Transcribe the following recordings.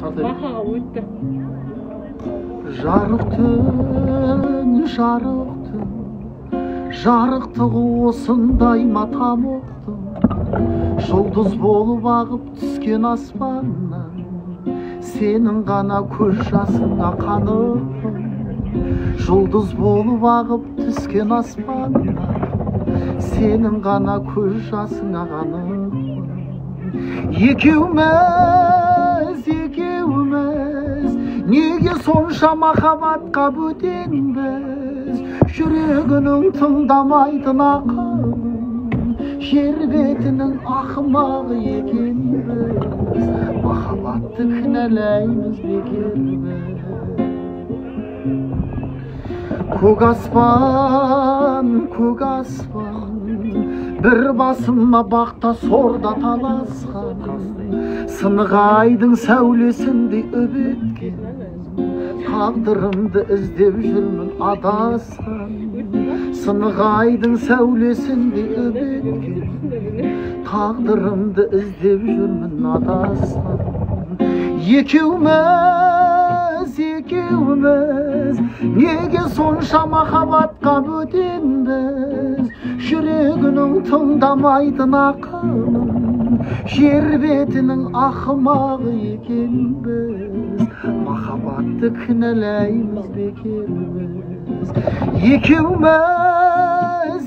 Бақаға өтті. Жарықтығы осындай ма тамоқтың, жұлдыз болып ағып түскен аспаннан, сенің ғана көз жасыңа қанықпын. Жұлдыз болып ағып түскен аспаннан, сенің ғана көз жасыңа қанықпын. Екеуміз, неге сонша махаббатқа бөтенбіз? Жүрегінің тыңдамайтын ақылын, жер бетінің ақымағы екенбіз. Махаббатты кінәлаймыз бекербіз. Көк аспан, бір басыма бақта сорда таласқан, сынық айдың сәулесіндей өбеткен, тағдырымды іздеп жүрмін адасқан. Сынық айдың сәулесіндей өбеткен, тағдырымды іздеп жүрмін адасқан. Екеуміз, неге сонша махаббатқа бөтенбіз? Жүрегінің тыңдамайтын ақылын, жер бетінің ақымағы екенбіз. Махаббатты кінәлаймыз бекербіз. Екеуміз,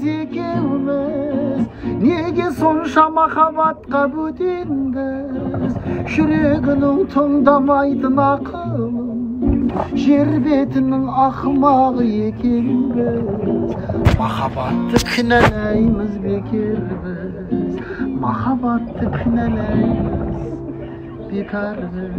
неге сонша махаббатқа бөтенбіз? Жүрегінің тыңдамайтын ақылын, жер бетінің ақымағы екенбіз. Махаббатты кінәлаймыз бекербіз. Махаббатты кінәлаймыз бекербіз.